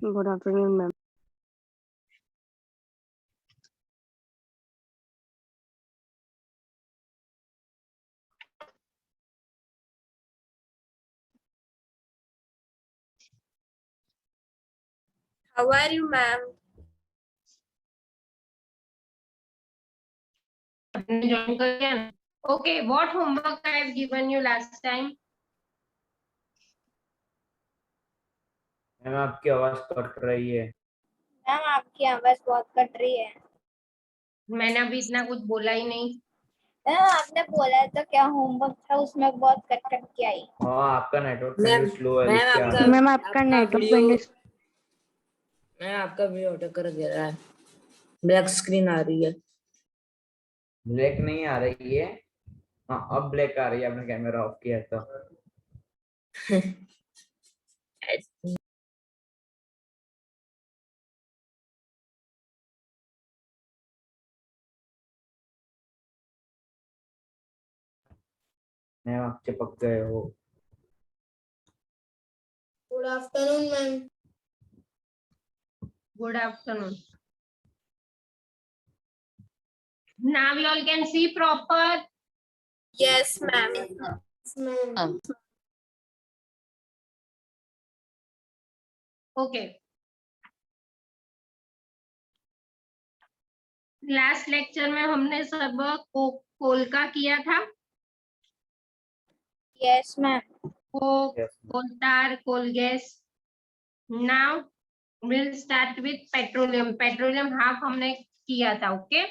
Good afternoon, ma'am. How are you, ma'am? Join कर लिया ना? Okay, what homework I have given you last time? Ma'am आपकी आवाज cut रही है। मैम आपकी आवाज बहुत कट रही है। मैंने अभी इतना कुछ बोला ही नहीं। मैम आपने बोला तो क्या होमवर्क था उसमें बहुत कट कट के आई। हाँ आपका नेटवर्क मैम स्लो है। मैम लिख के आपका आना। मैम आपका नेटवर्क वीडियो बैंड मैम आपका वीडियो ऑटो कर दे रहा है, ब्लैक स्क्रीन आ रही है। ब्लैक नहीं आ रही है। हाँ अब ब्लैक आ रही है, आपने कैमरा ऑफ किया तो। मैम आप चिपक गए हो। Good afternoon ma'am. Good afternoon. Now you all can see proper. Yes ma'am. Okay. Last lecture में हमने सब कोल का किया था। Yes ma'am. Coke, Yes. Coal tar, coal gas. Now we'll start with petroleum. Petroleum half हमने किया था। Okay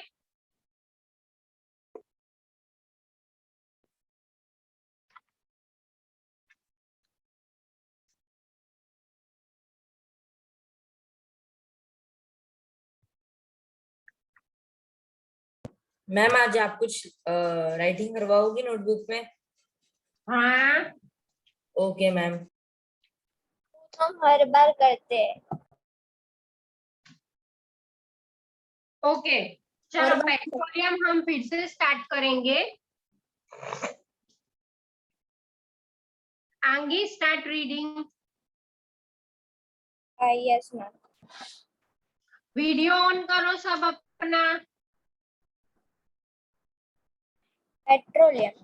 ma'am आज आप कुछ राइटिंग करवाओगी नोटबुक में? हाँ ओके मैम। हम हर बार करते हैं। ओके चलो पेट्रोलियम हम फिर से स्टार्ट करेंगे। Aangi start reading. Yes ma'am. Video on करो सब अपना। Petroleum.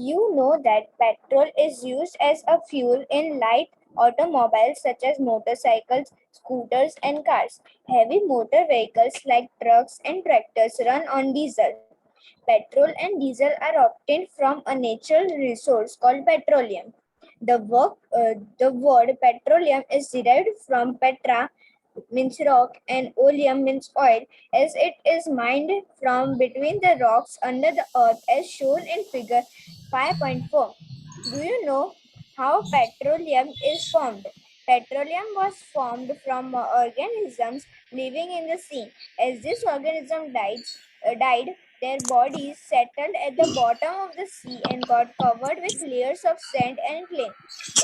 You know that petrol is used as a fuel in light automobiles such as motorcycles, scooters, and cars. Heavy motor vehicles like trucks and tractors run on diesel. Petrol and diesel are obtained from a natural resource called petroleum. The word petroleum is derived from petra, means rock, and oleum means oil, as it is mined from between the rocks under the earth as shown in figure 5.4. Do you know how petroleum is formed? Petroleum was formed from organisms living in the sea. As this organism died, their bodies settled at the bottom of the sea and got covered with layers of sand and clay.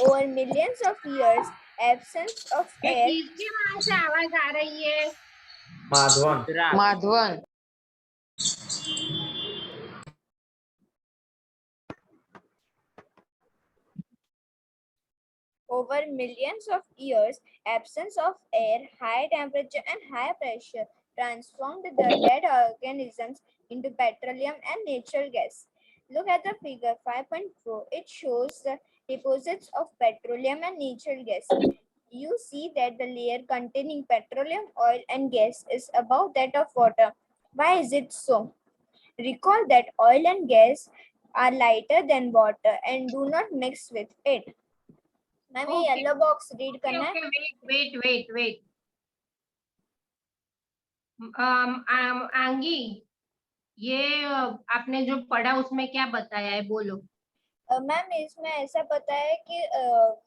Over millions of years, absence of air किसकी वहां से आवाज आ रही है? Madhavan. Madhavan. over millions of years, absence of air, high temperature, and high pressure transformed the dead organisms into petroleum and natural gas. Look at the figure 5.4. It shows the deposits of petroleum and natural gas. You see that the layer containing petroleum, oil, and gas is above that of water. Why is it so? Recall that oil and gas are lighter than water and do not mix with it. Ma'am ये Okay. Yellow box read करना है। Wait आंगी ये आपने जो पढ़ा उसमें क्या बताया है बोलो। मैम इसमें ऐसा पता है कि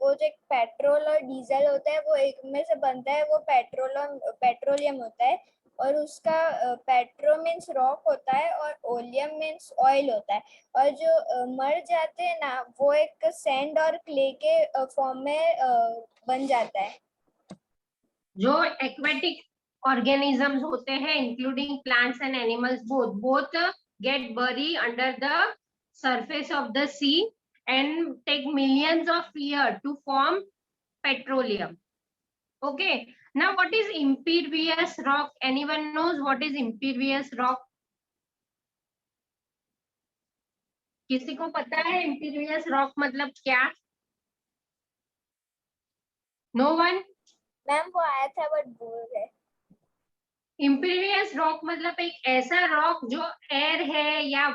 वो जो पेट्रोल और डीजल होता है वो एक में से बनता है, वो पेट्रोलियम होता है, और उसका पेट्रो मीन्स रॉक होता है और ओलियम मीन्स ऑयल होता है, और जो मर जाते हैं ना वो एक सैंड और क्ले के फॉर्म में बन जाता है। जो एक्वेटिक ऑर्गेनिजम्स होते हैं including plants and animals both get buried under the surface of the sea and take millions of years to form petroleum. Okay, Now, what is impervious rock? Anyone knows what is impervious rock? किसी को पता है impervious rock मतलब क्या? No one? Ma'am वो आया था but भूल गए। इम्पीरियस रॉक मतलब एक ऐसा रॉक जो एयर है या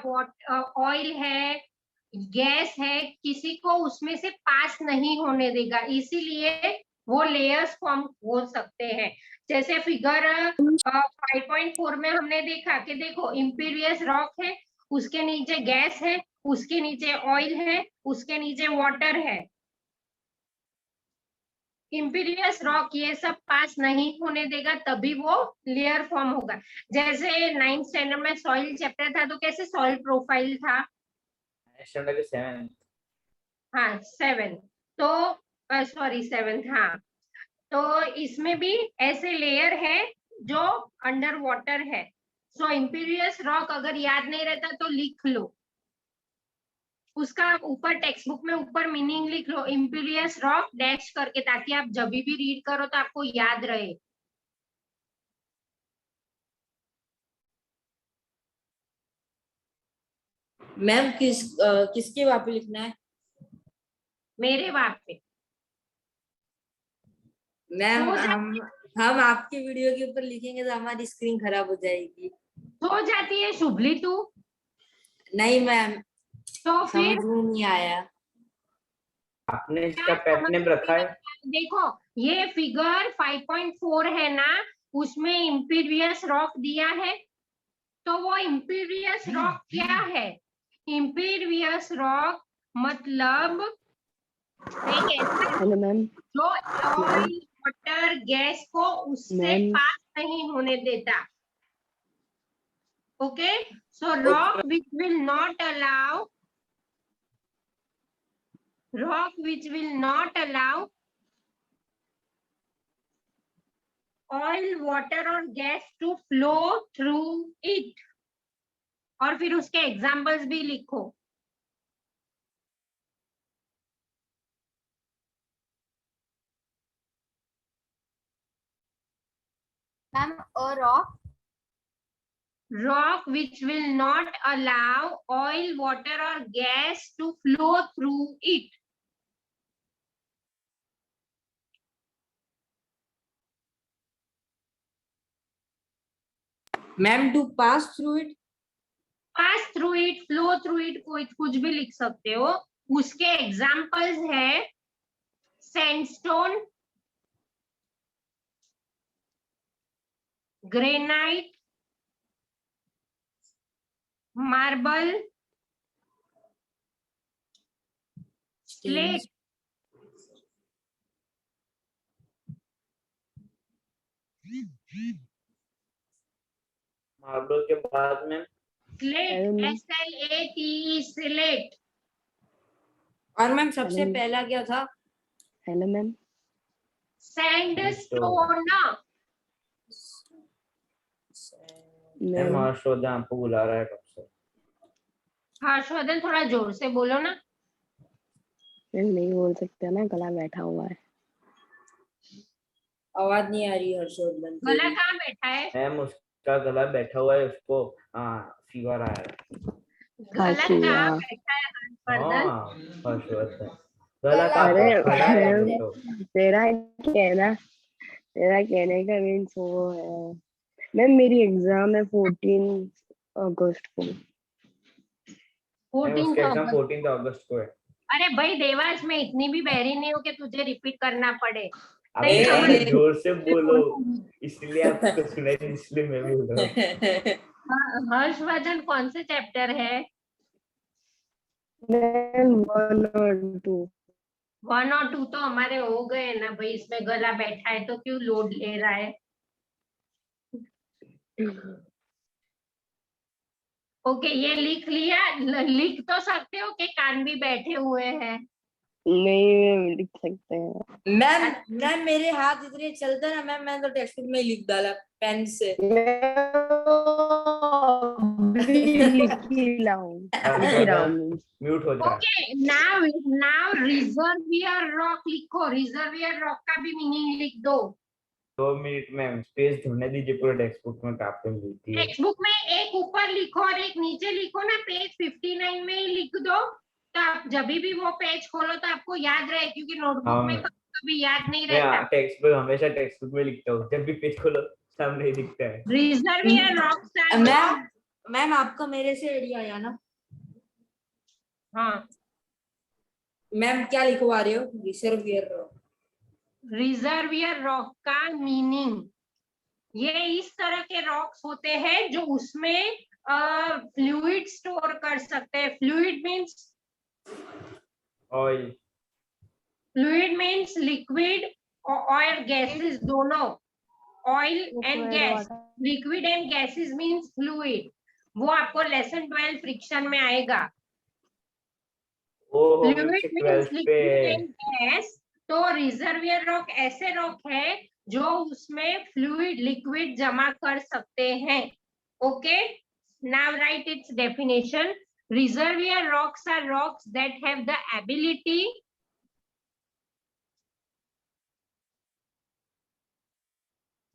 ऑयल है, गैस है, किसी को उसमें से पास नहीं होने देगा, इसीलिए वो लेयर्स फॉर्म हो सकते हैं। जैसे फिगर 5.4 में हमने देखा कि देखो इम्पीरियस रॉक है, उसके नीचे गैस है, उसके नीचे ऑयल है, उसके नीचे वाटर है। इम्पीरियस रॉक ये सब पास नहीं होने देगा, तभी वो लेयर फॉर्म होगा। जैसे 9th स्टैंडर्ड में सॉइल चैप्टर था तो कैसे सॉइल प्रोफाइल था? स्टैंडर्ड के 7th। हाँ 7th, तो सॉरी 7th, हाँ। तो इसमें भी ऐसे लेयर है जो अंडर वाटर है। सो इम्पीरियस रॉक अगर याद नहीं रहता तो लिख लो, उसका ऊपर टेक्स्ट बुक में ऊपर मीनिंग लिख लो, इम्पीरियस रॉक डैश करके, ताकि आप जब भी रीड करो तो आपको याद रहे। मैम किसके वहां पे लिखना है? मेरे वहां पे मैम हो हम आपके वीडियो के ऊपर लिखेंगे तो हमारी स्क्रीन खराब हो जाएगी। हो जाती है शुभली तू? नहीं मैम, तो फिर समझ में नहीं आया। आपने इसका क्या पेट समझ नेम रखा है? देखो ये फिगर 5.4 है ना, उसमें इम्पीरियस रॉक दिया है, तो वो इम्पीरियस रॉक क्या है? इम्पीरियस रॉक मतलब एक ऐसा हेलो मैम। जो ऑयल, वाटर, गैस को उससे मैम। पास नहीं होने देता। Okay, so rock which will not allow, rock which will not allow oil, water or gas to flow through it। और फिर उसके एग्जाम्पल्स भी लिखो। मैम और rock rock which will not allow oil, water or gas to flow through it। Ma'am to pass through it. Pass through it, flow through it, कोई कुछ भी लिख सकते हो। उसके एग्जाम्पल्स है sandstone, granite, marble, slate, marble के बाद में स्लेट, SLATE, स्लेट। और मैम सबसे मैम। पहला क्या था? Hello ma'am. Sandstone. Ma'am Harshvardhan आपको बुला रहा है कब से? हर्षवर्धन थोड़ा जोर से बोलो ना। मैम नहीं बोल सकते ना, गला बैठा हुआ है। आवाज नहीं आ रही हर्षवर्धन गला तेरी। कहाँ बैठा है? मैम उसका गला बैठा हुआ है, उसको फीवर आया है। गला खांसी, कहाँ हाँ। बैठा है हर्षवर्धन? हाँ हर्षवर्धन गला गला कहाँ अरे खड़ा है मैम, तो। तेरा कहने का मीन्स वो है। मैम मेरी एग्जाम है 14 अगस्त को। मैम 14 उसका एग्जाम अगस्त। 14 अगस्त को है। अरे भाई देवांश, मैं इतनी भी बहरी नहीं हूँ कि तुझे रिपीट करना पड़े। आपने समझ कहा जोर से बोलो, इसलिए आपको सुनाई नहीं, इसलिए मैं बोल रहा हूँ। हर्षवर्धन कौन से चैप्टर है? मैम 1 और 2। 1 और 2 तो हमारे हो गए ना भाई, इसमें गला बैठा है तो क्यों लोड ले रहा है? ओके, ये लिख लिया। लिख तो सकते हो कि कान भी बैठे हुए हैं? नहीं मैम लिख सकते हैं। मैम मैम मेरे हाथ इतने चलते ना मैम, मैं तो टेक्स्ट बुक में ही लिख डाला पेन से। म्यूट हो जाए। ओके, नाउ रिजर्वियर रॉक लिखो। रिजर्वियर रॉक का भी मीनिंग लिख दो। 2 मिनट में स्पेस ढूंढने दीजिए पूरे टेक्स्ट बुक में कहाँ पे मिलती है। टेक्स्ट बुक में एक ऊपर लिखो और एक नीचे लिखो ना, पेज 59 में ही लिख दो, तो आप जब भी वो पेज खोलो तो आपको याद रहे, क्योंकि नोटबुक में हाँ, कभी याद नहीं रहता। मैं टेक्स्ट बुक हमेशा टेक्स्ट बुक में लिखता हूँ, जब भी पेज खोलो सामने ही दिखता है। रिजर्वियर रॉक्स आर मैम आपका मेरे से आइडिया आया ना? हाँ, मैम क्या लिखवा रहे हो? रिजर्वियर। रिजर्वियर रॉक का मीनिंग, ये इस तरह के रॉक्स होते हैं जो उसमें फ्लूइड स्टोर कर सकते हैं। Fluid means oil. Fluid means liquid और गैसेस दोनों, oil and Liquid gas. water. Liquid and gases means fluid, वो आपको लेसन 12 फ्रिक्शन में आएगा। ओहो, फ्लूइड मुझसे मींस 12th पे लिक्विड एंड गैस। तो रिजर्वियर रॉक ऐसे रॉक है जो उसमें फ्लूइड लिक्विड जमा कर सकते हैं। Okay, now right it's definition. Reservoir rocks are rocks that have the ability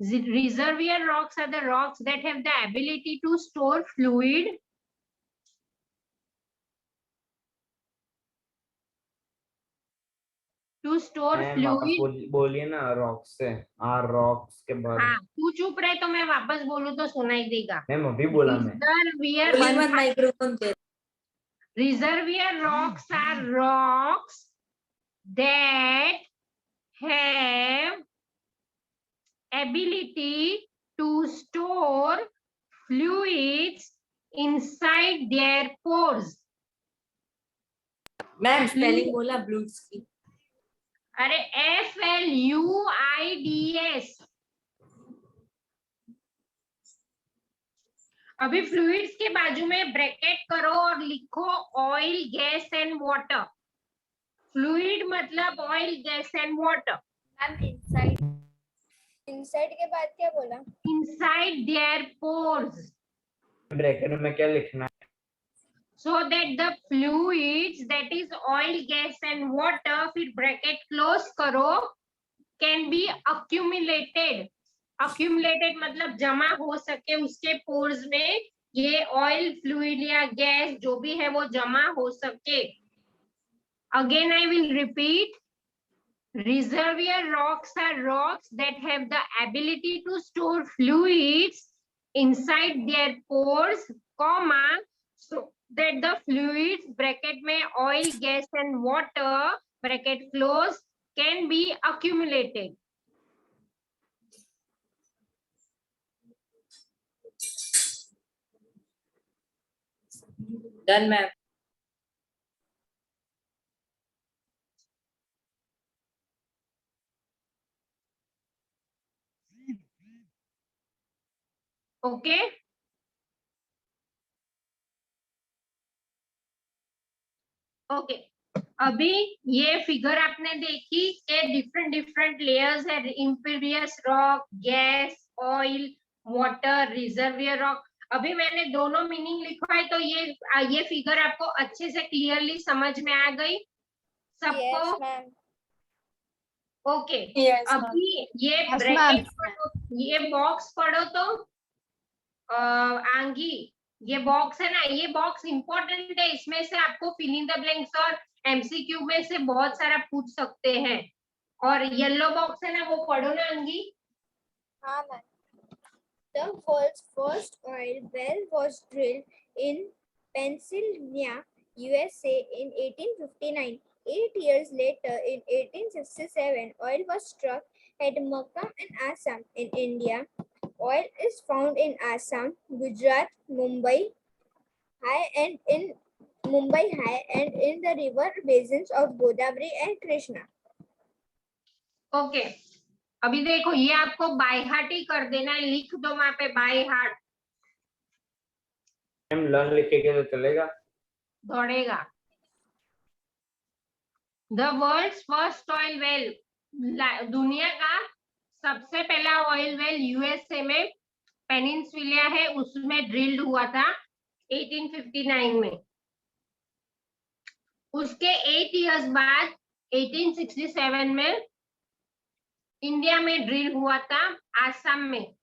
reservoir rocks are the rocks that have the ability to store fluid to store ma'am वापस fluid। बोलिए ना, rocks से are rocks के बाद। हाँ, तू चुप रहे तो मैं वापस बोलूं तो सुनाई देगा। मैम अभी बोला मैं। Reservoir microphone they. reservoir rocks are rocks that have ability to store fluids inside their pores। Ma'am spelling बोला ब्लूज की। अरे FLUIDS। अभी फ्लूइड्स के बाजू में ब्रैकेट करो और लिखो oil gas and water. Fluid मतलब oil gas and water. Ma'am inside, inside के बाद क्या बोला? इनसाइड देयर पोर्स, ब्रैकेट में क्या लिखना है? so that the fluids, that is oil gas and water, फिर ब्रैकेट क्लोज करो, can be accumulated। accumulated मतलब जमा हो सके उसके पोर्स में, ये ऑयल फ्लूइड या गैस जो भी है वो जमा हो सके। Again I will repeat, reservoir rocks are rocks that have the ability to store fluids inside their pores, comma, so that the fluids bracket में oil, gas and water bracket close can be accumulated। Done ma'am. Okay, okay. अभी ये figure आपने देखी कि different different layers है, imperious rock, gas, oil, water, reservoir rock. अभी मैंने दोनों मीनिंग लिखा है, तो ये फिगर आपको अच्छे से क्लियरली समझ में आ गई सबको? Yes ma'am. ओके, Yes, अभी ये Yes, ब्रैकेट पढ़ो, ये बॉक्स पढ़ो तो आंगी, ये बॉक्स है ना, ये बॉक्स इंपॉर्टेंट है, इसमें से आपको फिल इन द ब्लैंक्स और एमसीक्यू में से बहुत सारा पूछ सकते हैं। और येलो बॉक्स है ना, वो पढ़ो ना अंगी। हाँ ma'am. The world's first oil well was drilled in Pennsylvania, USA in 1859. 8 years later, in 1867, oil was struck at Makkah and Assam in India. Oil is found in Assam, Gujarat, Mumbai High and in the river basins of Godavari and Krishna. Okay, अभी देखो ये आपको by heart ही कर देना है, लिख दो वहां पे बाय हार्ट। हम लर्न लिखेंगे तो चलेगा? दौड़ेगा। The world's first oil well, दुनिया का सबसे पहला ऑयल वेल यूएसए में पेनिनसुला है, उसमें ड्रिल्ड हुआ था 1859 में। उसके 8 इयर्स बाद 1867 में इंडिया में ड्रिल हुआ था, आसाम में।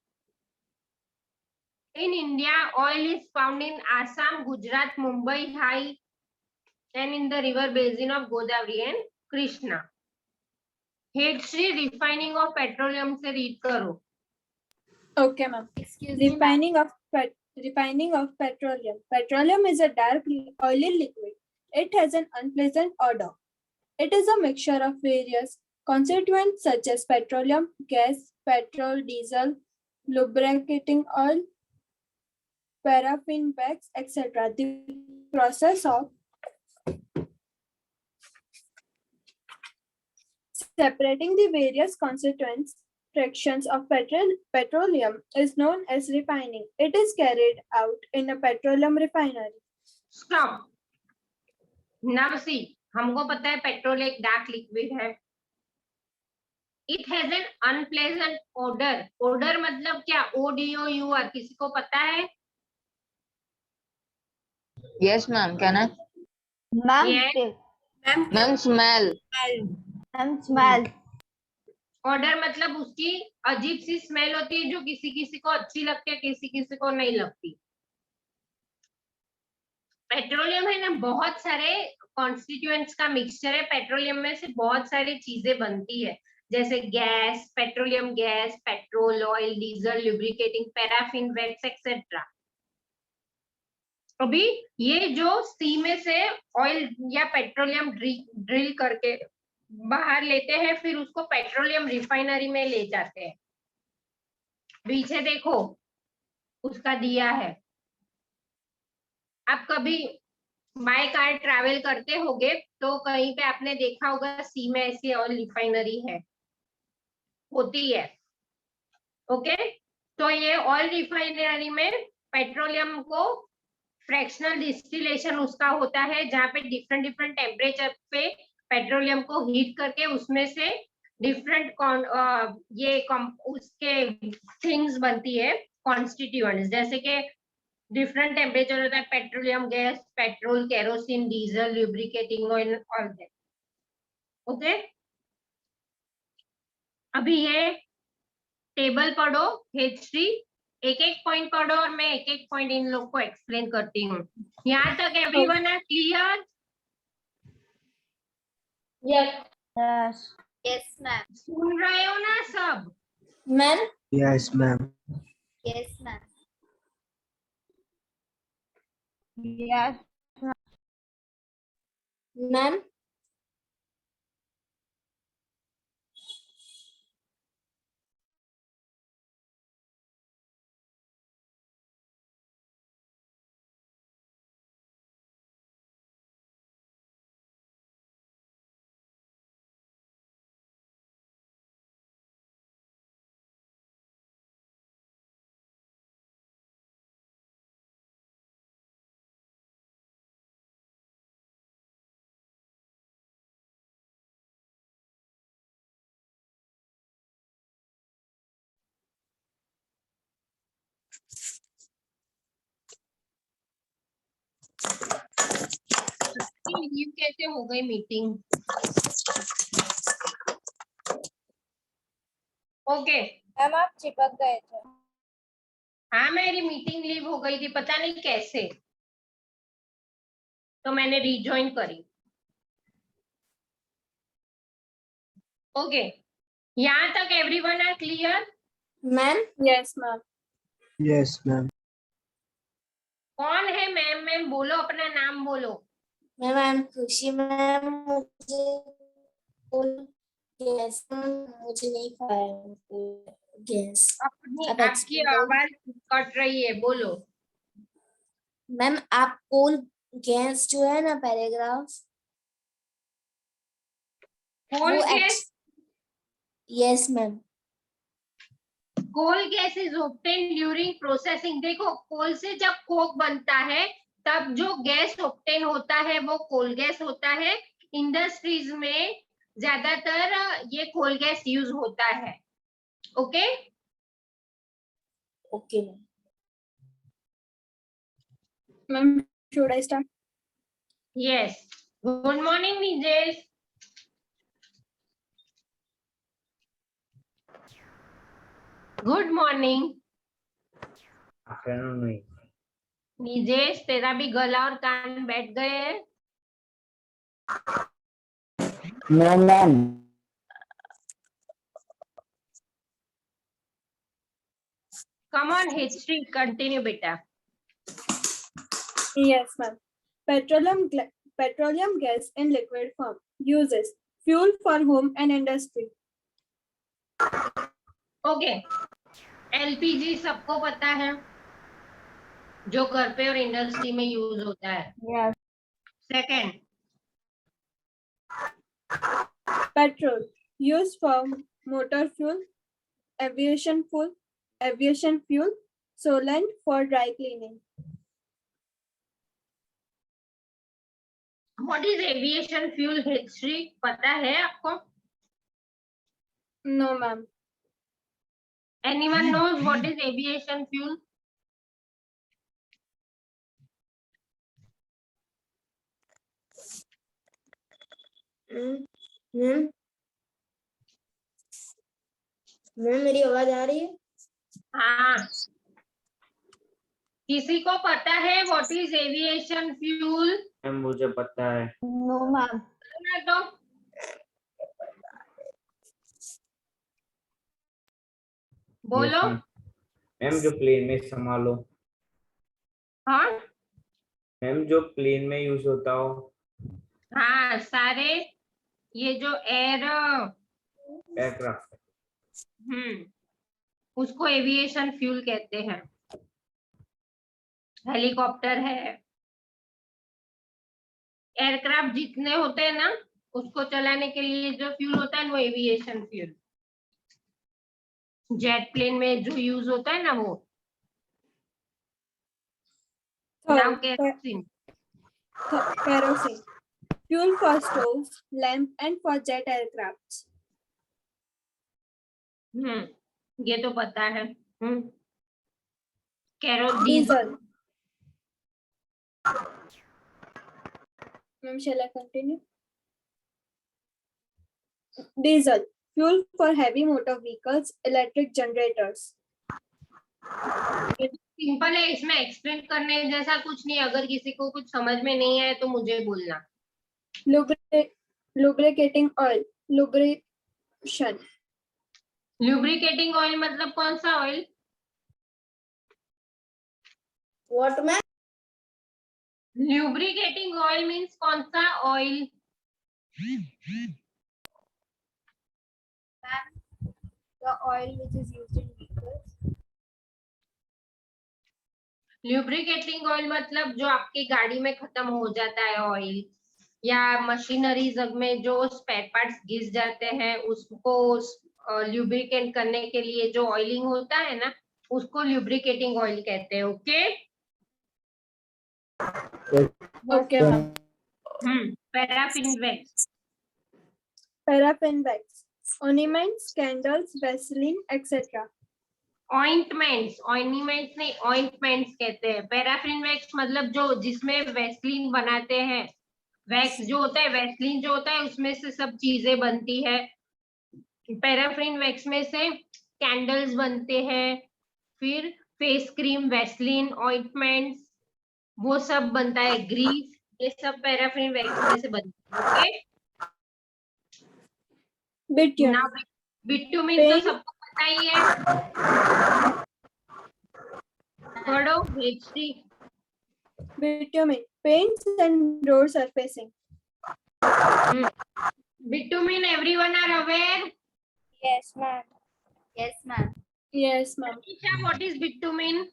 In India oil is found in Assam, Gujarat, Mumbai high and in the river basin of Godavari and Krishna. हेडश्री रिफाइनिंग ऑफ पेट्रोलियम से रीड करो। Okay, ma'am. Refining of petroleum. Petroleum is a dark oily liquid. It has an unpleasant odor. It is a mixture of various constituents such as petroleum, gas, petrol, diesel, lubricating oil, paraffin wax, etc. The process of separating the various constituents fractions of petroleum is known as refining. It is carried out in a petroleum refinery. Stop. Now see, हमको पता है petrol एक dark liquid है। It has an unpleasant odour. Odour मतलब क्या? ODOUR, किसी को पता है? Yes, ma'am. Can I? Yes. Ma'am, smell. Smell. Order मतलब उसकी अजीब सी स्मेल होती है जो किसी किसी को अच्छी लगती है, किसी किसी को नहीं लगती। पेट्रोलियम है ना, बहुत सारे कॉन्स्टिट्यूएंट्स का मिक्सचर है। पेट्रोलियम में से बहुत सारी चीजें बनती है, जैसे gas, petroleum gas, petrol, oil, diesel, lubricating, paraffin, wax etcetera. अभी ये जो सी में से ऑयल या पेट्रोलियम ड्रिल करके बाहर लेते हैं, फिर उसको पेट्रोलियम रिफाइनरी में ले जाते हैं। पीछे देखो, उसका दिया है। आप कभी बाय कार ट्रैवल करते होगे तो कहीं पे आपने देखा होगा सी में ऐसी ऑयल रिफाइनरी है, होती है। ओके, तो ये ऑयल रिफाइनरी में पेट्रोलियम को फ्रैक्शनल डिस्टिलेशन उसका होता है, जहाँ पे डिफरेंट डिफरेंट टेम्परेचर पे पेट्रोलियम को हीट करके उसमें से डिफरेंट उसके थिंग्स बनती है, कॉन्स्टिट्यूएंट्स। जैसे कि डिफरेंट टेम्परेचर होता है, petroleum gas, petrol, kerosene, diesel, lubricating oil, all that. Okay, अभी ये टेबल पढ़ो, H3, एक एक पॉइंट पढ़ो और मैं एक एक पॉइंट इन लोग को एक्सप्लेन करती हूँ। यहाँ तक everyone are clear? Yes, ma'am. सुन रहे हो ना सब? Ma'am? Yes, ma'am. Yes, ma'am. Yes. Ma'am? Leave कैसे हो गई मीटिंग? ओके, मैम आप चिपक गए थे। हाँ मेरी मीटिंग लीव हो गई थी, पता नहीं कैसे, तो मैंने रिजॉइन करी। ओके, यहाँ तक everyone are clear? Ma'am? Yes, ma'am. Yes, ma'am. कौन है मैम? मैम बोलो, अपना नाम बोलो। Ma'am, I'm खुशी मैम। मुझे नहीं खाया गैस। अपनी अब आपकी explain करो। आवाज कट रही है, बोलो। मैम आप कोल गैस जो है ना paragraph, coal gas, yes ma'am. Coal gas is obtain during processing. देखो, कोल से जब कोक बनता है तब जो गैस ऑब्टेन होता है वो कोल गैस होता है। इंडस्ट्रीज में ज्यादातर ये कोल गैस यूज होता है। Okay, okay ma'am. Should I start? Yes. Good morning Nijesh. Good morning. Afternoon नहीं। निजेश, तेरा भी गला और कान बैठ गए हैं? No, ma'am. Come on history, continue बेटा। Yes, ma'am. Petroleum gas in liquid form uses fuel for home and industry. Okay, LPG सबको पता है, जो घर पे और इंडस्ट्री में यूज होता है। Yes. Second, Petrol used for motor fuel, aviation fuel, solvent for dry cleaning. What is aviation fuel history पता है आपको? No, ma'am. Anyone knows what is aviation fuel? Ma'am मेरी आवाज आ रही है? हाँ, किसी को पता है what is aviation fuel? Ma'am मुझे पता है। No, ma'am. तो बोलो। Yes, मैम जो प्लेन में संभालो। हाँ मैम जो प्लेन में यूज होता हो। हाँ, सारे ये जो एयरक्राफ्ट। उसको एविएशन फ्यूल कहते हैं। हेलीकॉप्टर है, एयरक्राफ्ट जितने होते हैं ना, उसको चलाने के लिए जो फ्यूल होता है वो एविएशन फ्यूल। जेट प्लेन में जो यूज होता है ना वो। Now kerosene. Kerosene. Fuel for stoves, lamp, and for jet aircrafts. ये तो पता है। Diesel. Diesel. Ma'am, shall I continue? Diesel. Fuel for heavy motor vehicles, electric generators. Simple है, इसमें एक्सप्लेन करने जैसा कुछ नहीं। अगर किसी को कुछ समझ में नहीं आए तो मुझे बोलना। Lubricating oil. Lubrication. Lubricating oil मतलब कौन सा oil? What, ma'am? Lubricating oil means कौन सा oil? The oil which is used in vehicles. Lubricating oil मतलब जो आपकी गाड़ी में खत्म हो जाता है ऑयल, या मशीनरीज में जो स्पेयर पार्ट्स घिस जाते हैं उसको ल्यूब्रिकेट करने के लिए जो ऑयलिंग होता है ना, उसको ल्यूब्रिकेटिंग ऑयल कहते हैं। Okay. Okay, ma'am. Paraffin wax. Paraffin wax. Ornaments, candles, Vaseline, etc. Ointments, ornaments नहीं, ऑइंटमेंट्स कहते हैं। पैराफिन वैक्स मतलब जो जिसमें वैसलीन बनाते हैं। वैक्स जो होता है, वैसलीन जो होता है, उसमें से सब चीजें बनती है। पैराफिन वैक्स में से कैंडल्स बनते हैं, फिर फेस क्रीम, वैसलीन, ऑइंटमेंट्स, वो सब बनता है। ग्रीस, ये सब पैराफिन वैक्स में से बनता है। ओके। Bitumen. बिटुमिन तो सबको पता ही है, पढ़ो history. Bitumen. Paints and road surfacing. Bitumen, everyone are aware? Yes, ma'am. Yes, ma'am. Yes, ma'am. Vanisha, what is bitumen?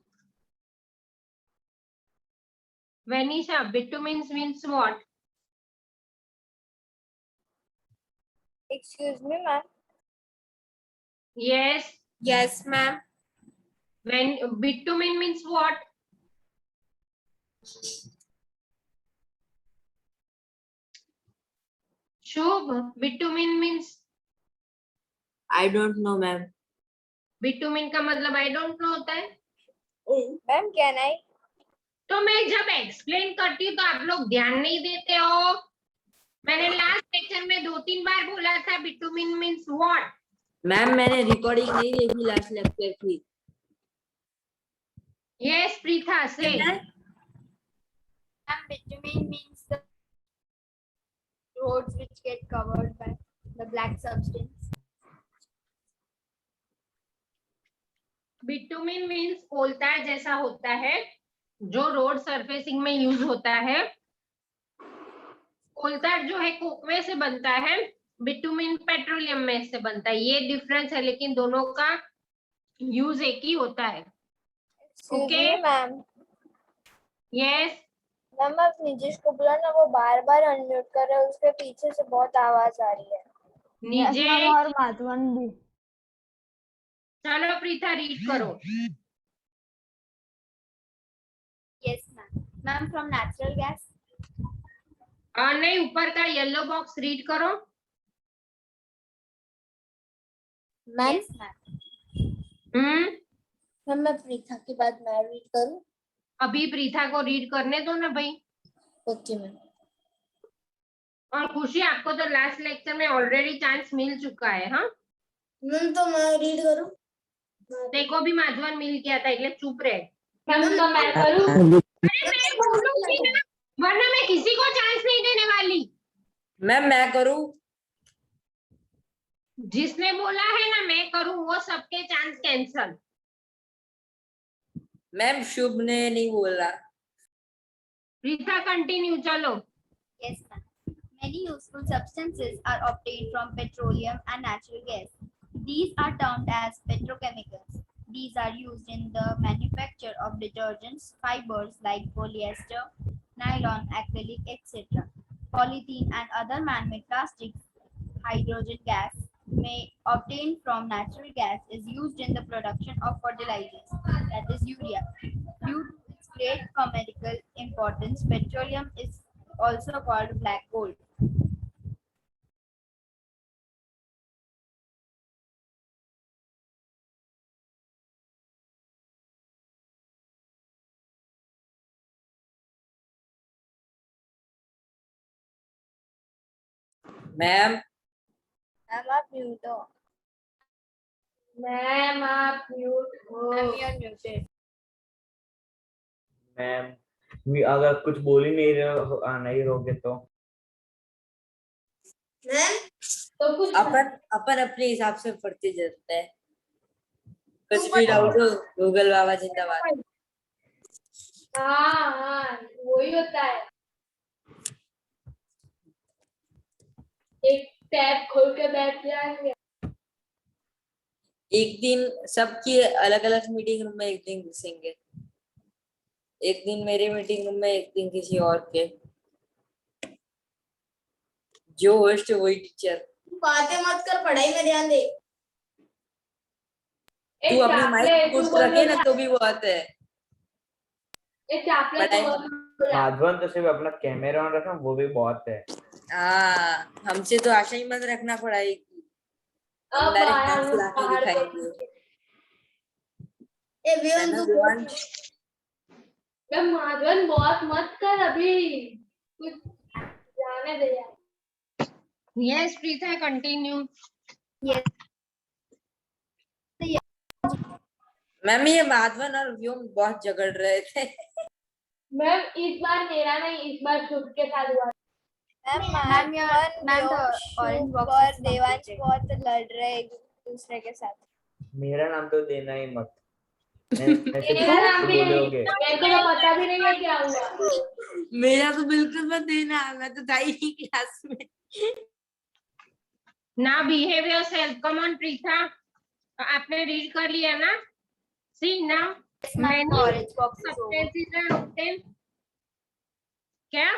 Vanisha, bitumen means what? Excuse me, ma'am. Yes. Yes, ma'am. When bitumen means what? Shubh, bitumen means? I don't know, ma'am. Bitumen का मतलब I don't know होता है। Ma'am, can I? तो मैं जब explain करती हूँ तो आप लोग ध्यान नहीं देते हो। मैंने लास्ट लेक्चर में 2-3 बार बोला था बिटुमिन मीन्स व्हाट। मैम मैंने रिकॉर्डिंग नहीं देखी लास्ट लेक्चर की। Yes, Preetha, say. And bitumen means the roads which get covered by the black substance. Bitumen means कोलतार जैसा होता है जो रोड सरफेसिंग में यूज होता है। कोलतार जो है कोकवे से बनता है, बिटुमिन पेट्रोलियम में से बनता है। ये डिफरेंस है, लेकिन दोनों का यूज एक ही होता है। Okay ma'am. यस, मैम आप निजिश को बुला ना, वो बार बार अनम्यूट कर रहे हैं, उसके पीछे से बहुत आवाज आ रही है। निजे। और माधवन भी। चलो प्रीता रीड करो। Yes ma'am. Ma'am from natural gas. नहीं, ऊपर का येलो बॉक्स रीड करो। मैम मैम मैं प्रीथा के बाद मैं रीड करूं? अभी प्रीथा को रीड करने दो ना भाई। Okay ma'am. और खुशी, आपको तो लास्ट लेक्चर में ऑलरेडी चांस मिल चुका है। हाँ मैम तो मैं रीड करूं? देखो भी माधवन मिल गया था, એટલે चुप रहे। मैम तो मैं करूं? अरे मैं बोलूंगी ना, वरना मैं किसी को चांस नहीं देने वाली। मैम मैं करूँ? जिसने बोला है ना मैं करूं, वो सबके चांस कैंसल। मैम शुभ ने नहीं बोला। प्रीता कंटिन्यू, चलो। Yes, ma'am. Many useful substances are obtained from petroleum and natural gas. These are termed as petrochemicals. These are used in the manufacture of detergents, fibers like polyester, nylon, acrylic, etc. Polythene and other man-made plastics. Hydrogen gas, may obtained from natural gas, is used in the production of fertilizers, that is urea. Due to its great commercial importance, petroleum is also called black gold. Ma'am ma'am आप mute हो। Ma'am आप mute हो। Ma'am you are muted. Ma'am अगर कुछ बोल ही नहीं नहीं रहोगे तो मैम तो कुछ अपन अपन अपने हिसाब से पढ़ते जाते हैं। कुछ भी डाउट हो गूगल बाबा जिंदाबाद। हाँ वही होता है। एक टैब खोल के बैठ जाएंगे। एक दिन सबकी अलग अलग मीटिंग रूम में एक दिन घुसेंगे। एक दिन मेरे मीटिंग रूम में, एक दिन किसी और के। जो होस्ट वही टीचर। बातें मत कर, पढ़ाई में ध्यान दे। तू अपनी माइक कुछ रखे ना तो भी बहुत है। माधवन तो सिर्फ अपना कैमरा ऑन रखा, वो भी बहुत है। हाँ, हमसे तो आशा ही मत रखना पड़ाई की। हम डायरेक्ट मार्क्स ला के दिखाएंगे। है ना देवांश? माधवन बहुत मत कर, अभी कुछ जाने दे यार। Yes Preeta continue. मैम ये माधवन और व्योम बहुत झगड़ रहे थे। मैम इस बार मेरा नहीं, इस बार शुभ के साथ हुआ। मैम ऑरेंज बॉक्स और देवांश बहुत लड़ रहे एक दूसरे के साथ। मेरा नाम तो देना ही मत। मेरा नाम भी बोलोगे। मेरे को तो पता भी नहीं है क्या हुआ। मेरा तो बिल्कुल मत देना, मैं तो था ही नहीं क्लास में। ना behave yourself. Come on Preeta, आपने रीड कर लिया ना? See now many orange box substances are obtained। क्या?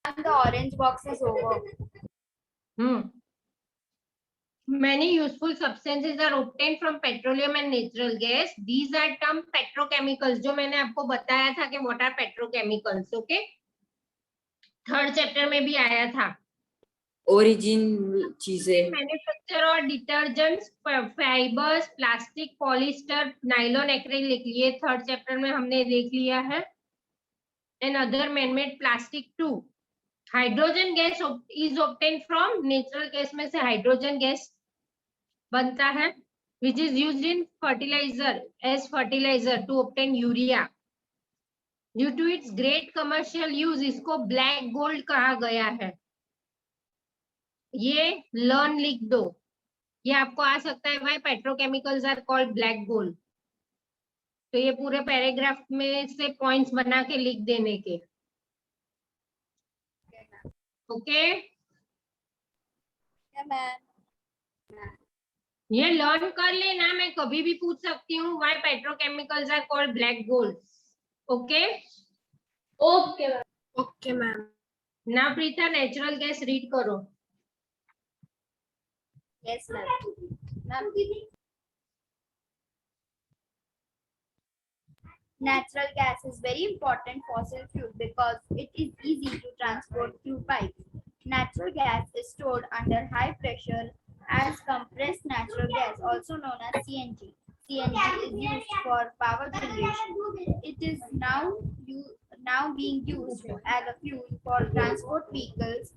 the orange box is over. Many useful substances are obtained from petroleum and natural gas. These are termed petrochemicals. जो मैंने आपको बताया था कि what are petrochemicals, okay? Third chapter में भी आया था। ओरिजिन चीजें। मैन्युफैक्चर और detergents, fibres, plastic, polyester, nylon, acrylic, ये थर्ड चैप्टर में हमने देख लिया है। And other man made plastic too. Hydrogen gas is obtain from natural gas में से हाइड्रोजन गैस बनता है which is used in fertiliser as fertiliser to obtain urea due to its great commercial use इसको ब्लैक गोल्ड कहा गया है। ये learn लिख दो, ये आपको आ सकता है why petrochemicals are called black gold. तो ये पूरे पैराग्राफ में से पॉइंट्स बना के लिख देने के। ओके ये लर्न कर लेना, मैं कभी भी पूछ सकती हूँ why petrochemicals are called black gold. Okay Okay, ma'am. ना प्रीता नेचुरल गैस रीड करो। Yes, ma'am. Natural gas is very important fossil fuel because it is easy to transport through pipes. Natural gas is stored under high pressure as compressed natural gas, also known as CNG. CNG is used for power generation. It is now being used as a fuel for transport vehicles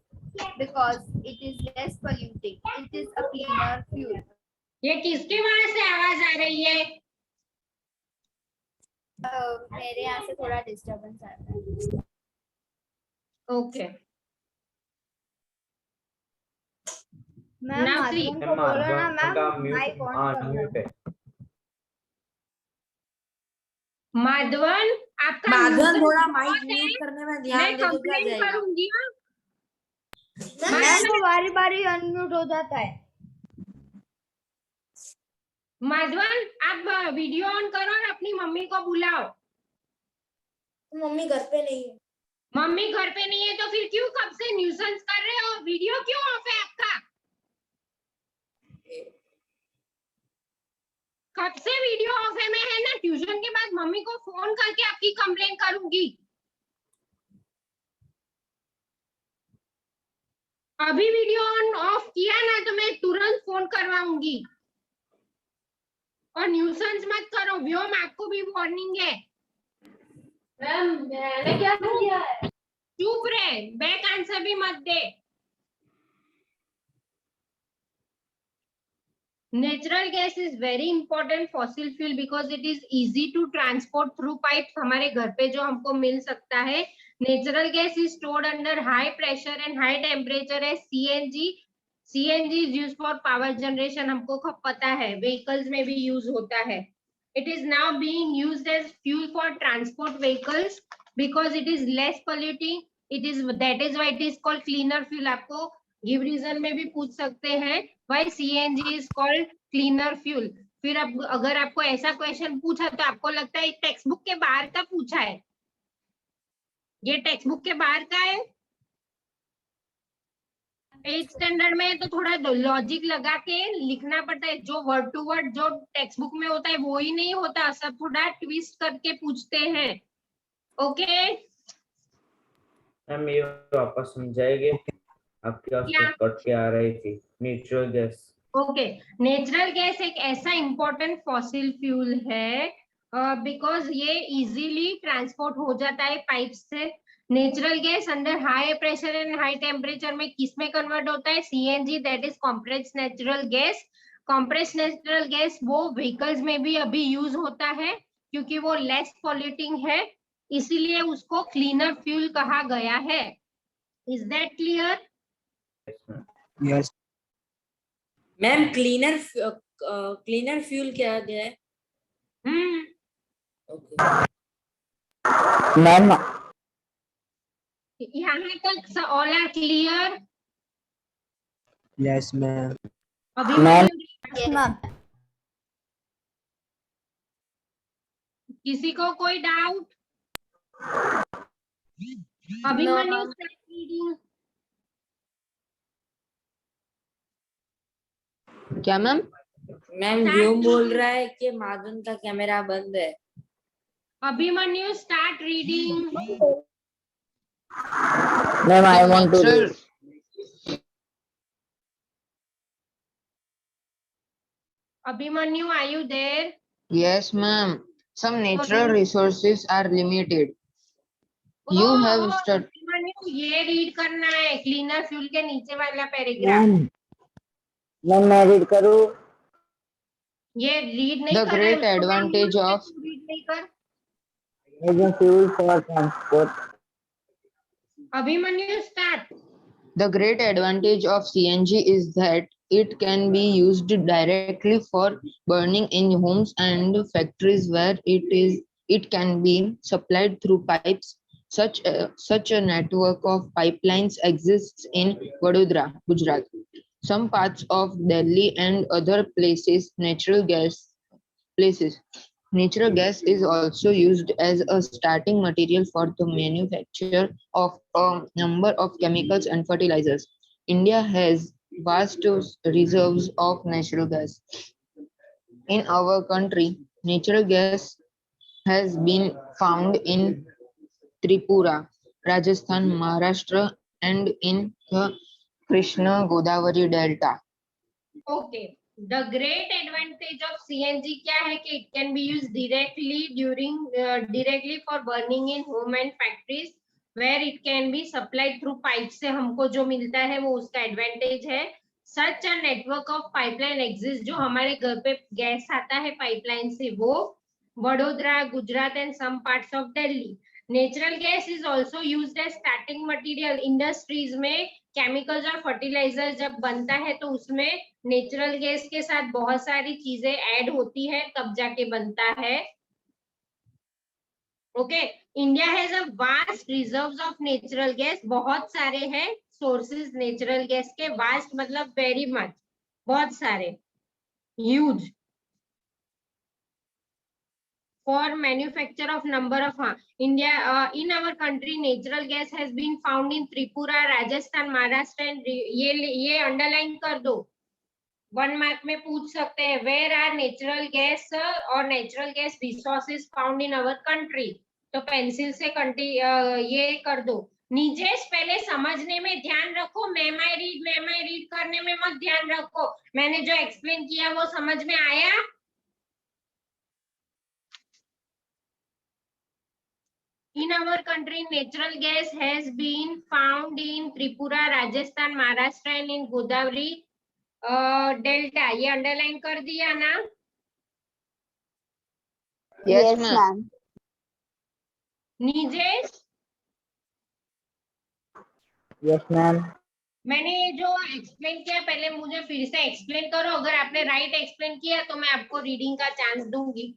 because it is less polluting. It is a cleaner fuel. ये किसके वहां से आवाज आ रही है? मेरे यहाँ से थोड़ा डिस्टर्बेंस आ रहा है। Okay ma'am Now see- Madhavan को बोलो ना मैम म्यूट माइक ऑन करना। म्यूट है। माधवन आपका माधवन म्यूट थोड़ा ऑन माइक है। म्यूट करने में मैं ध्यान दे तो क्या कंप्लेन जाएगा। करूंगी। मैम तो बारी बारी अनम्यूट हो जाता है। माधवन आप वीडियो ऑन करो और अपनी मम्मी को बुलाओ। मम्मी घर पे नहीं है। मम्मी घर पे नहीं है तो फिर क्यों कब से न्यूसेंस कर रहे हो? वीडियो क्यों ऑफ है आपका? कब से वीडियो ऑफ है? मैं है ना ट्यूशन के बाद मम्मी को फोन करके आपकी कंप्लेन करूंगी। अभी वीडियो ऑन ऑफ किया ना तो मैं तुरंत फोन करवाऊंगी। और न्यूसेंस मत करो व्योम, आपको भी वार्निंग है। मैम मैंने क्या किया है? चुप रहे, बैक आंसर भी मत दे। Natural gas is very important fossil fuel because it is easy to transport through pipes. हमारे घर पे जो हमको मिल सकता है। Natural gas is stored under high pressure and high temperature है CNG. CNG is used for power generation, हमको पता है व्हीकल्स में भी यूज होता है। It is now being used as fuel for transport vehicles because it is less polluting. It is that is why it is called cleaner fuel. आपको give reason में भी पूछ सकते हैं why CNG is called cleaner fuel. फिर अब अगर आपको ऐसा क्वेश्चन पूछा तो आपको लगता है टेक्स्ट बुक के बाहर का पूछा है, ये टेक्स्ट बुक के बाहर का है। 8th स्टैंडर्ड में तो थोड़ा लॉजिक लगा के लिखना पड़ता है। जो वर्ड टू वर्ड जो टेक्स्ट बुक में होता है वो ही नहीं होता, सब थोड़ा ट्विस्ट करके पूछते हैं। ओके मैम ये वापस समझाएंगे, आपकी आवाज कट के आ रही थी। Natural gas. Okay natural gas एक ऐसा इंपॉर्टेंट फॉसिल फ्यूल है बिकॉज ये इजीली ट्रांसपोर्ट हो जाता है पाइप से। Natural gas under high pressure and high temperature में किस में कन्वर्ट होता है? CNG, that is compressed natural gas. Compressed natural gas वो व्हीकल्स में भी अभी यूज होता है क्योंकि वो लेस पॉल्यूटिंग है, इसीलिए उसको क्लीनर फ्यूल कहा गया है। Is that clear? Yes. Ma'am cleaner fuel क्या है? ओके Ma'am, यहाँ तक all are clear? yes, ma'am. अभी मैम। किसी को कोई डाउट? Abhimanyu start reading. क्या मैम? मैम व्योम बोल रहा है कि माधवन का कैमरा बंद है। Abhimanyu start reading. Ma'am, I want to read. Abhimanyu, are you there? Yes, ma'am. Some natural Okay. resources are limited. You have studied. Abhimanyu, ये रीड करना है, क्लीनर फ्यूल के नीचे वाला पैराग्राफ। मैम मैं रीड करूँ? ये रीड नहीं The कर रहा है, great उसको क्या advantage बोलते हैं, of तू रीड नहीं कर। As a fuel for transport. Abhimanyu start. The great advantage of CNG is that it can be used directly for burning in homes and factories where it can be supplied through pipes. Such a network of pipelines exists in Vadodara, Gujarat. Some parts of Delhi and other places. Natural gas is also used as a starting material for the manufacture of a number of chemicals and fertilizers. India has vast reserves of natural gas. In our country, natural gas has been found in Tripura, Rajasthan, Maharashtra, and in the Krishna Godavari Delta. Okay, the great advantage of CNG क्या है कि it can be use directly for burning in home and factories where it can be supplied through pipe से हमको जो मिलता है वो उसका एडवांटेज है। Such a network of pipeline exist, जो हमारे घर पे गैस आता है पाइपलाइन से वो Vadodara, Gujarat and some parts of Delhi. Natural gas is also used as starting material industries में। केमिकल्स और फर्टिलाइजर जब बनता है तो उसमें नेचुरल गैस के साथ बहुत सारी चीजें ऐड होती है तब जाके बनता है। Okay, India has a vast reserves of natural gas, बहुत सारे हैं सोर्सेज नेचुरल गैस के। वास्ट मतलब वेरी मच, बहुत सारे, huge. For manufacture of number of India in our country natural gas has been found in Tripura, Rajasthan, Maharashtra and ये underline कर दो, 1 मार्क में पूछ सकते हैं। वेयर आर नेचुरल गैस और natural gas resources found in our country, तो pencil से ये कर दो। निजेश पहले समझने में ध्यान रखो, मैं रीड करने में मत ध्यान रखो। मैंने जो एक्सप्लेन किया वो समझ में आया? In our country, natural gas has been found in Tripura, Rajasthan, Maharashtra and in Godavari Delta. ये अंडरलाइन कर दिया ना? Yes, ma'am. निजेश, Yes ma'am. मैंने ये जो एक्सप्लेन किया पहले मुझे फिर से एक्सप्लेन करो। अगर आपने राइट एक्सप्लेन किया तो मैं आपको रीडिंग का चांस दूंगी।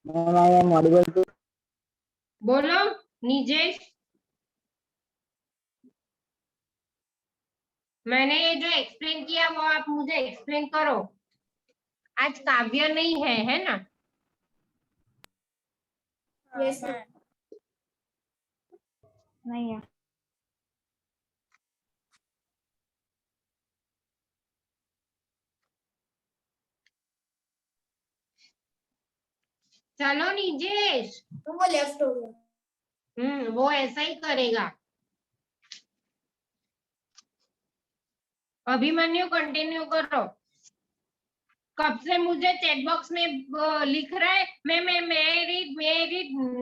Ma'am, I am audible to. बोलो निजेश, मैंने ये जो एक्सप्लेन किया वो आप मुझे एक्सप्लेन करो। आज काव्य नहीं है ना? Yes, ma'am. नहीं है। चलो निजेश, तो वो लेफ्ट हो गया। वो ऐसा ही करेगा। अभिमन्यु कंटिन्यू करो। कब से मुझे चैट बॉक्स में लिख रहा है मैं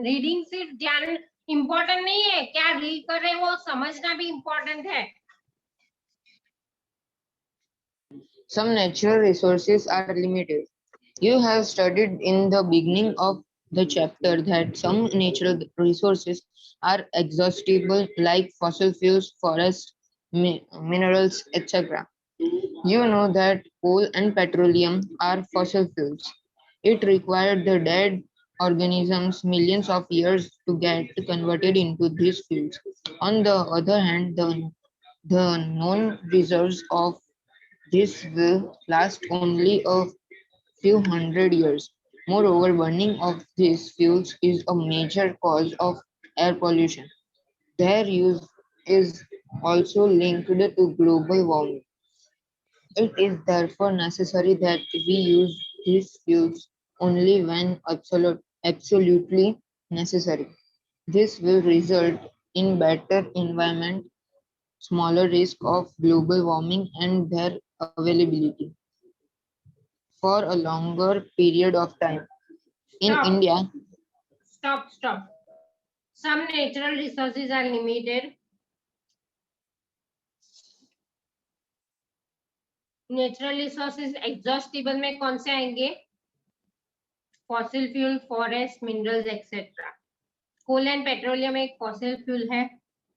रीडिंग सिर्फ ध्यान इम्पोर्टेंट नहीं है, क्या रीड कर रहे वो समझना भी इम्पोर्टेंट है। Some natural resources are limited. You have studied in the beginning of the chapter that some natural resources are exhaustible, like fossil fuels, forests, minerals, etc. You know that coal and petroleum are fossil fuels. It required the dead organisms millions of years to get converted into these fuels. On the other hand, the known reserves of this will last only a few hundred years. Moreover, burning of these fuels is a major cause of air pollution. Their use is also linked to global warming. It is therefore necessary that we use these fuels only when absolutely necessary. This will result in better environment, smaller risk of global warming, and their availability for a longer period of time. In Stop. India, Stop. Some natural resources are limited. Natural resources exhaustible में कौन से आएंगे? Fossil fuel, forest, minerals etcetera. Coal and petroleum एक fossil fuel है.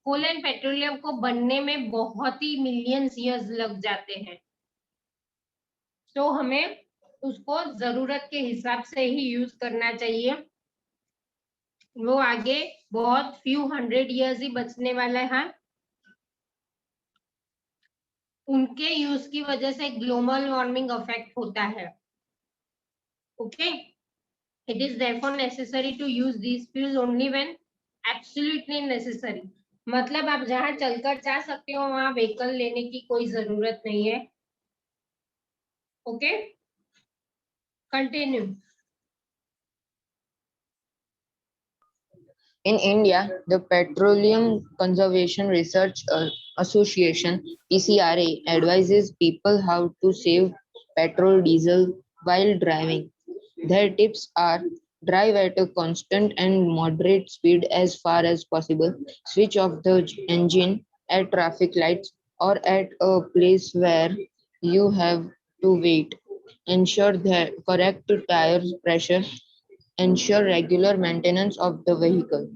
Coal and petroleum को बनने में बहुत ही मिलियंस ईयर्स लग जाते हैं, तो हमें उसको जरूरत के हिसाब से ही यूज करना चाहिए. वो आगे बहुत फ्यू 100 ईयर्स ही बचने वाला है. उनके यूज की वजह से ग्लोबल वार्मिंग अफेक्ट होता है. Okay, it is therefore necessary to use these fuels only when absolutely necessary. मतलब आप जहां चलकर जा सकते हो वहां व्हीकल लेने की कोई जरूरत नहीं है. Okay, continue. in India, the Petroleum Conservation Research Association (PCRA) advises people how to save petrol diesel while driving. Their tips are: drive at a constant and moderate speed as far as possible, switch off the engine at traffic lights or at a place where you have to wait, ensure the correct tire pressure, ensure regular maintenance of the vehicle.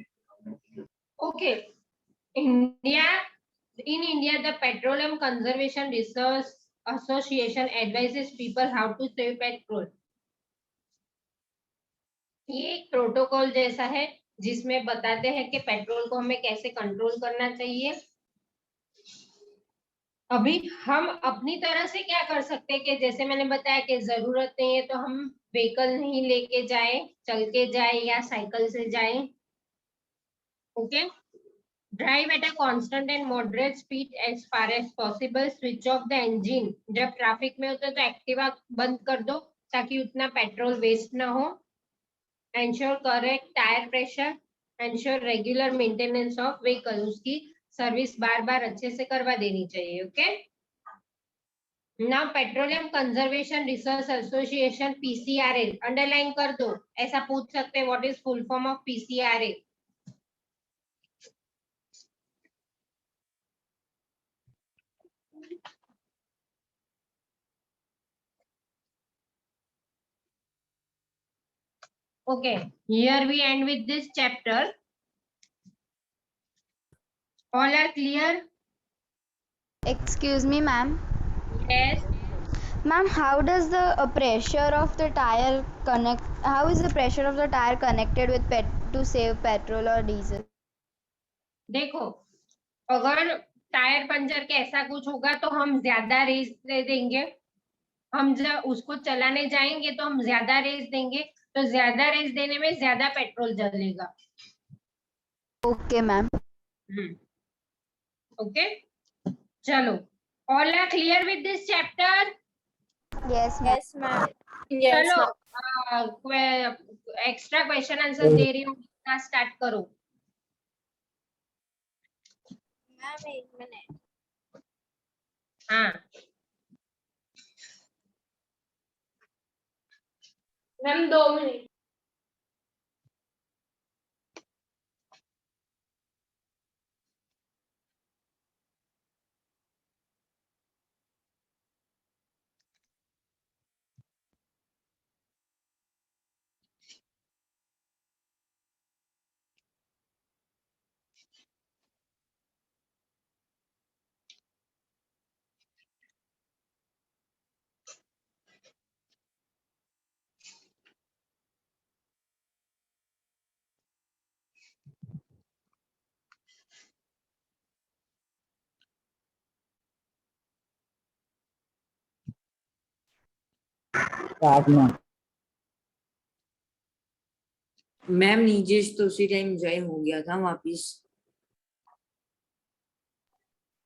Okay, India, in India, the Petroleum Conservation Research Association advises people how to save petrol. ये एक protocol जैसा है जिसमें बताते हैं कि petrol को हमें कैसे कंट्रोल करना चाहिए. अभी हम अपनी तरह से क्या कर सकते हैं कि जैसे मैंने बताया कि जरूरत नहीं है तो हम व्हीकल नहीं लेके जाए, चल के जाए या साइकिल से जाए. Okay, drive at a constant and moderate speed as far as possible, switch off the engine. जब ट्रैफिक में होते तो एक्टिवा बंद कर दो ताकि उतना पेट्रोल वेस्ट ना हो. Ensure correct tyre pressure, ensure regular maintenance of vehicle. उसकी सर्विस बार बार अच्छे से करवा देनी चाहिए. Okay, now petroleum conservation research association PCRA underline कर दो. ऐसा पूछ सकते हैं what is full form of PCRA. Okay, here we end with this chapter. All are clear? Excuse me, ma'am. Yes. Ma'am, how does the pressure of the tire connect? How is the pressure of the tire connected with to save petrol or diesel? देखो, अगर tyre puncture के ऐसा कुछ होगा तो हम ज्यादा race दे देंगे. हम जब उसको चलाने जाएंगे तो हम ज्यादा रेस देंगे, तो ज्यादा रेस देने में ज्यादा पेट्रोल जलेगा. Okay, ma'am. ओके, चलो. All are clear with this chapter? Yes, ma'am. Yes, ma'am. Yes, चलो, ma'am. एक्स्ट्रा क्वेश्चन आंसर दे रही हूँ, स्टार्ट करो. Ma'am, 1 minute. हाँ मैम 2 मिनट. स्टार्ट में मैम नीजेश तो उसी टाइम ज्वाइन हो गया था वापिस.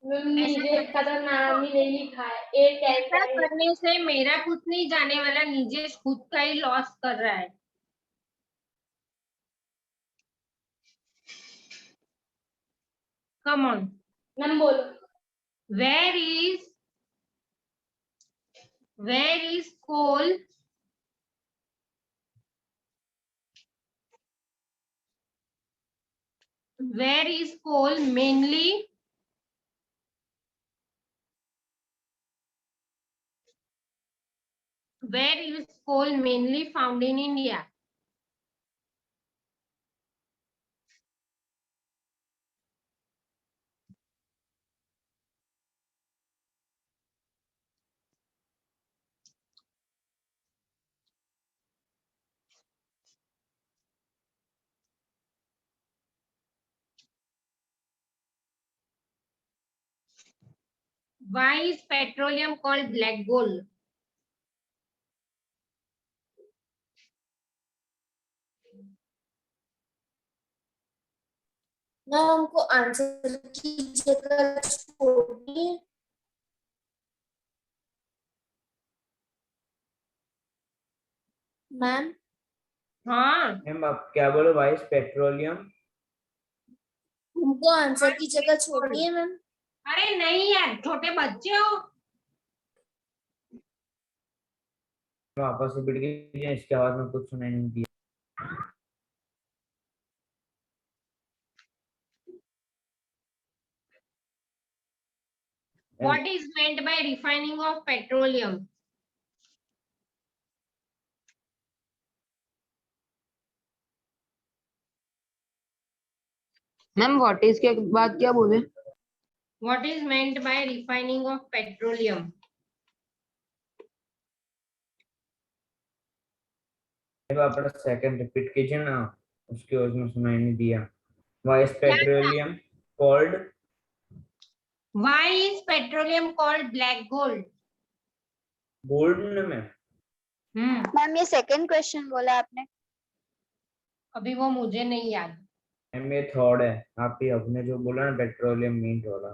मुझे पता नाम ही नहीं लिखा है. एक ऐसा करने से मेरा कुछ नहीं जाने वाला, नीचे खुद का ही लॉस कर रहा है. come on. मैम बोलो. Where is coal? Where is coal mainly? Where is coal mainly found in India? Why is petroleum called black gold? ना हमको आंसर की जगह छोड़िए. मैम हाँ, मैम आप क्या बोलो, वाइस पेट्रोलियम? हमको आंसर की जगह छोड़नी है मैम. अरे नहीं यार, छोटे बच्चे हो. वापस रिपीट कीजिए, इसके आवाज में कुछ सुनाई नहीं दिया. What is meant by refining of petroleum? Ma'am what is के बाद क्या बोले? What is meant by refining of petroleum? आप सेकंड रिपीट कीजिए ना, उसकी आवाज में सुनाई नहीं दिया. Vice petroleum called. Why is petroleum called black gold? Gold में मैम ये सेकंड क्वेश्चन बोला आपने. अभी वो मुझे नहीं याद. मैम ये थर्ड है. आप ही अपने जो बोला ना पेट्रोलियम मीट वाला.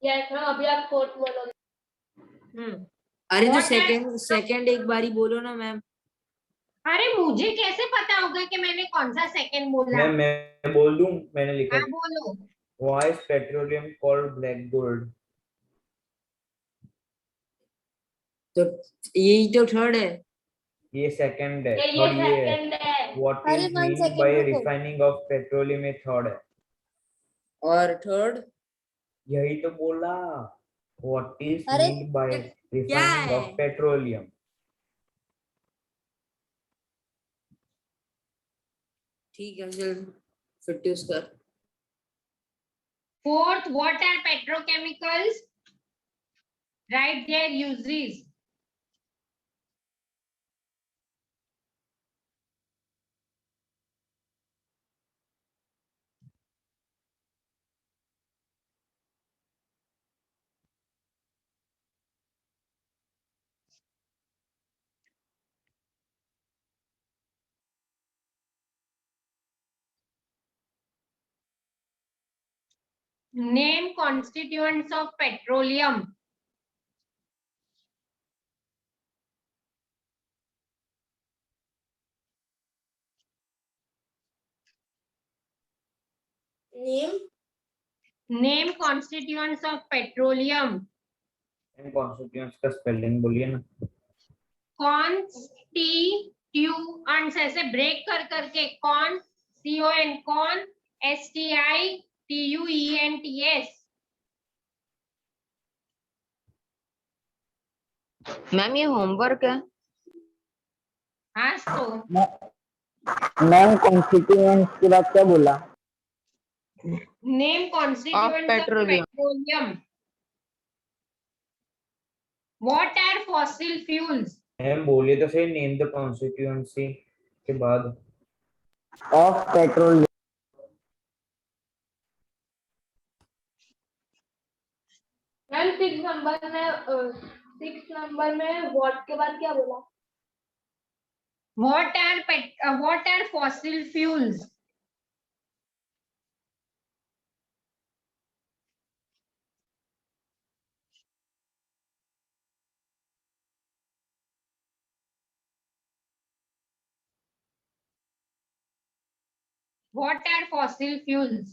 यस मैम अभी आप फोर्थ बोलो. अरे तो What सेकंड एक बारी बोलो ना मैम. अरे मुझे कैसे पता होगा कि मैंने कौन सा सेकंड बोला? मैं बोल दूं, मैंने लिखा. हाँ बोलो. Vice petroleum called black gold. तो यही तो थर्ड है. ये सेकंड है. ये थर्ड ये है. सेकंड है. व्हाट अरे इज 1 मीन सेकंड बाय रुको. रिफाइनिंग ऑफ पेट्रोलियम, ये थर्ड है. और थर्ड यही तो बोला. व्हाट इज अरे मीन बाय क्या रिफाइनिंग है? Of petroleum. ठीक है चल फिर यूज कर. Fourth, what are petrochemicals? Write their uses. Name constituents of petroleum. Name Name constituents of petroleum. In constituents का स्पेलिंग बोलिए ना. Constituents ऐसे ब्रेक कर करके. कौन, CON, कौन, STITUENTS. मैम ये होमवर्क है. हाँ तो मैम कॉन्स्टिट्यूएंट्स के बाद क्या बोला? name constituents of petroleum. petroleum. What are fossil fuels? Ma'am बोलिए तो सही. नेम द कॉन्स्टिट्यूएंसी के बाद. Of petrol. मैम 6 नंबर में व्हाट के बाद क्या बोला? What are fossil fuels? What are fossil fuels?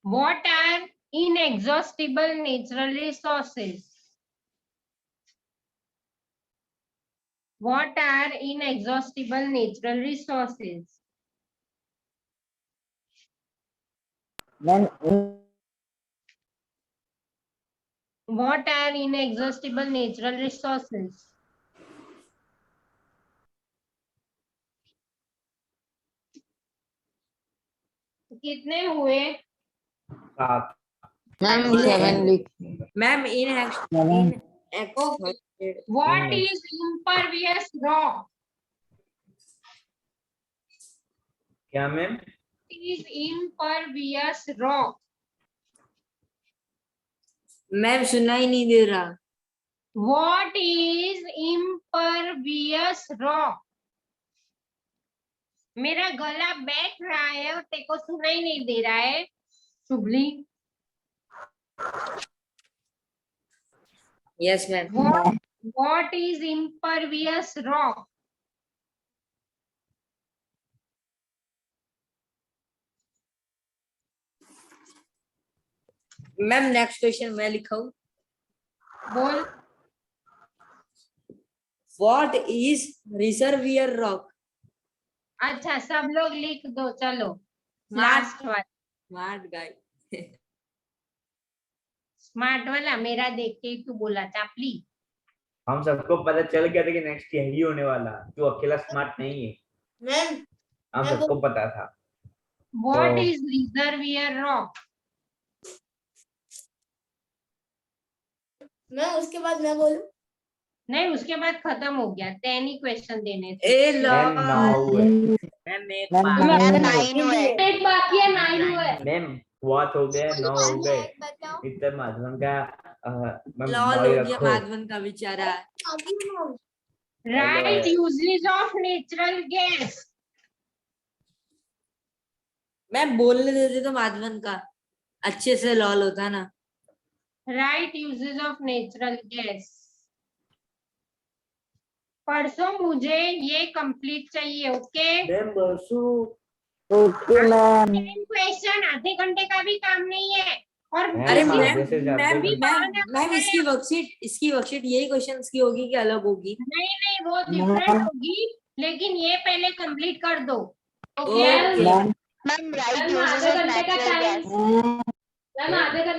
What are inexhaustible natural resources? What are inexhaustible natural resources? Ma'am, What are inexhaustible natural resources? कितने हुए? 7. Ma'am, अच्छा। 7 लिख. Ma'am Ma'am. What is impervious rock? क्या ma'am? Is impervious rock? Ma'am सुना ही नहीं दे रहा. What is impervious rock? मेरा गला बैठ रहा है और तेरे को सुनाई नहीं दे रहा है, Shubhli. Yes ma'am. What is impervious rock? Ma'am next question मैं लिखा हूँ. बोल. What is reservoir rock? अच्छा, सब लोग लिख दो, चलो. Smart. लास्ट वाला. Smart guy. स्मार्ट वाला मेरा देख के तू बोला चापली. हम सबको पता चल गया था कि नेक्स्ट यही होने वाला, तू अकेला स्मार्ट नहीं है, मैम हम सबको पता था. What तो- is reservoir rock? मैं उसके बाद मैं बोलूं. नहीं, उसके बाद खत्म हो गया. 10 ही क्वेश्चन देने थे. ए मैम 9 है. मैम एक Ma'am, बार. nine. 9 हुए. एक बाकी है, 9 हुए. मैम बहुत हो गया, 9 हो गए. इतना माधवन का मैम लॉल भाई हो गया रखो. माधवन का बेचारा. Right uses of natural gas. Ma'am बोलने देते तो माधवन का अच्छे से लॉल होता ना. Right uses of natural gas. परसों मुझे ये कंप्लीट चाहिए. Okay. Ma'am Basu. Okay, ma'am. Question आधे घंटे का भी काम नहीं है. और अरे मैम, मैम जैसे जाते मैम हैं। मैम मैम इसकी वर्कशीट यही क्वेश्चंस की होगी कि अलग होगी? नहीं, वो डिफरेंट होगी, लेकिन ये पहले कंप्लीट कर दो. Okay. Ma'am. Ma'am, right uses of natural gas. Ma'am. Ma'am आधे